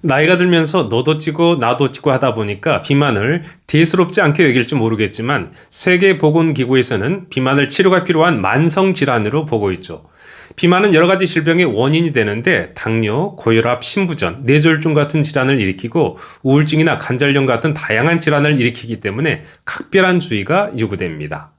나이가 들면서 너도 찌고 나도 찌고 하다 보니까 비만을 대수롭지 않게 여길지 모르겠지만 세계보건기구에서는 비만을 치료가 필요한 만성질환으로 보고 있죠. 비만은 여러 가지 질병의 원인이 되는데 당뇨, 고혈압, 심부전, 뇌졸중 같은 질환을 일으키고 우울증이나 관절염 같은 다양한 질환을 일으키기 때문에 각별한 주의가 요구됩니다.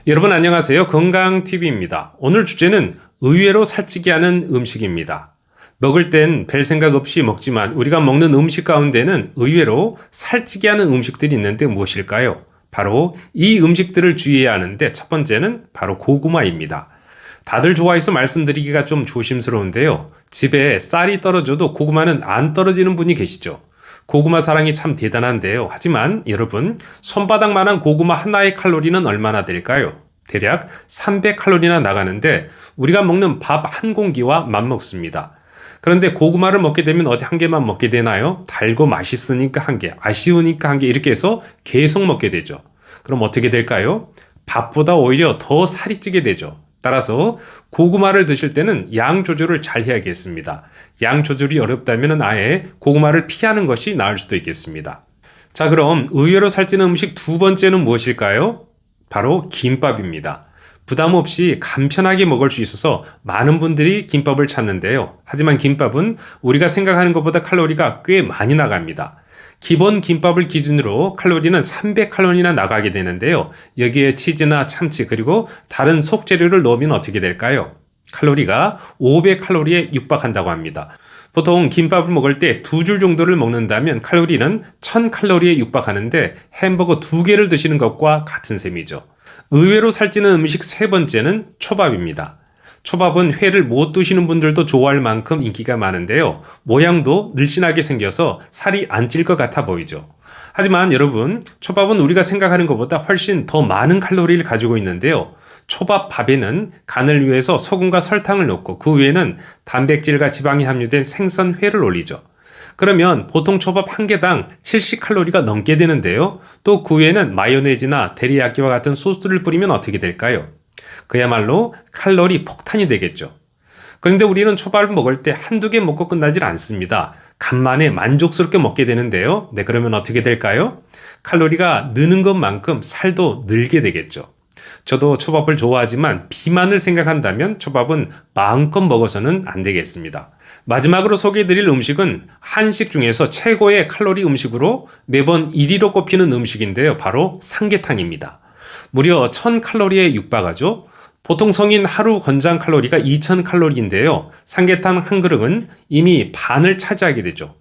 여러분 안녕하세요. 건강TV입니다. 오늘 주제는 의외로 살찌게 하는 음식입니다. 먹을 땐 별 생각 없이 먹지만 우리가 먹는 음식 가운데는 의외로 살찌게 하는 음식들이 있는데 무엇일까요? 바로 이 음식들을 주의해야 하는데 첫 번째는 바로 고구마입니다. 다들 좋아해서 말씀드리기가 좀 조심스러운데요. 집에 쌀이 떨어져도 고구마는 안 떨어지는 분이 계시죠. 고구마 사랑이 참 대단한데요. 하지만 여러분, 손바닥만한 고구마 하나의 칼로리는 얼마나 될까요? 대략 300칼로리나 나가는데 우리가 먹는 밥 한 공기와 맞먹습니다. 그런데 고구마를 먹게 되면 어디 한 개만 먹게 되나요? 달고 맛있으니까 한 개, 아쉬우니까 한 개 이렇게 해서 계속 먹게 되죠. 그럼 어떻게 될까요? 밥보다 오히려 더 살이 찌게 되죠. 따라서 고구마를 드실 때는 양 조절을 잘 해야겠습니다. 양 조절이 어렵다면 아예 고구마를 피하는 것이 나을 수도 있겠습니다. 자, 그럼 의외로 살찌는 음식 두 번째는 무엇일까요? 바로 김밥입니다. 부담 없이 간편하게 먹을 수 있어서 많은 분들이 김밥을 찾는데요. 하지만 김밥은 우리가 생각하는 것보다 칼로리가 꽤 많이 나갑니다. 기본 김밥을 기준으로 칼로리는 300칼로리나 나가게 되는데요. 여기에 치즈나 참치 그리고 다른 속재료를 넣으면 어떻게 될까요? 칼로리가 500칼로리에 육박한다고 합니다. 보통 김밥을 먹을 때 두 줄 정도를 먹는다면 칼로리는 1000칼로리에 육박하는데 햄버거 2개를 드시는 것과 같은 셈이죠. 의외로 살찌는 음식 세 번째는 초밥입니다. 초밥은 회를 못 드시는 분들도 좋아할 만큼 인기가 많은데요. 모양도 늘씬하게 생겨서 살이 안 찔 것 같아 보이죠. 하지만 여러분, 초밥은 우리가 생각하는 것보다 훨씬 더 많은 칼로리를 가지고 있는데요. 초밥 밥에는 간을 위해서 소금과 설탕을 넣고 그 위에는 단백질과 지방이 함유된 생선회를 올리죠. 그러면 보통 초밥 한 개당 70칼로리가 넘게 되는데요. 또 그 위에는 마요네즈나 데리야끼와 같은 소스를 뿌리면 어떻게 될까요? 그야말로 칼로리 폭탄이 되겠죠. 그런데 우리는 초밥을 먹을 때 한두 개 먹고 끝나질 않습니다. 간만에 만족스럽게 먹게 되는데요. 네, 그러면 어떻게 될까요? 칼로리가 느는 것만큼 살도 늘게 되겠죠. 저도 초밥을 좋아하지만 비만을 생각한다면 초밥은 마음껏 먹어서는 안 되겠습니다. 마지막으로 소개해드릴 음식은 한식 중에서 최고의 칼로리 음식으로 매번 1위로 꼽히는 음식인데요. 바로 삼계탕입니다. 무려 1000칼로리에 육박하죠. 보통 성인 하루 권장 칼로리가 2000칼로리인데요. 삼계탕 한 그릇은 이미 반을 차지하게 되죠.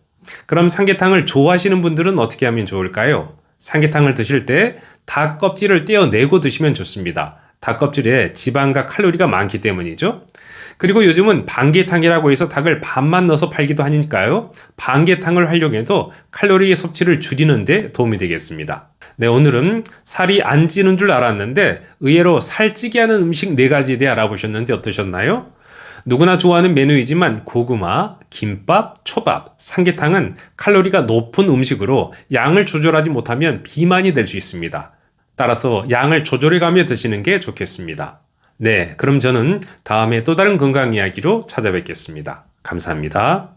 그럼 삼계탕을 좋아하시는 분들은 어떻게 하면 좋을까요? 삼계탕을 드실 때 닭 껍질을 떼어내고 드시면 좋습니다. 닭 껍질에 지방과 칼로리가 많기 때문이죠. 그리고 요즘은 반계탕이라고 해서 닭을 반만 넣어서 팔기도 하니까요. 반계탕을 활용해도 칼로리 섭취를 줄이는 데 도움이 되겠습니다. 네, 오늘은 살이 안 찌는 줄 알았는데 의외로 살찌게 하는 음식 4가지에 대해 알아보셨는데 어떠셨나요? 누구나 좋아하는 메뉴이지만 고구마, 김밥, 초밥, 삼계탕은 칼로리가 높은 음식으로 양을 조절하지 못하면 비만이 될 수 있습니다. 따라서 양을 조절해가며 드시는 게 좋겠습니다. 네, 그럼 저는 다음에 또 다른 건강 이야기로 찾아뵙겠습니다. 감사합니다.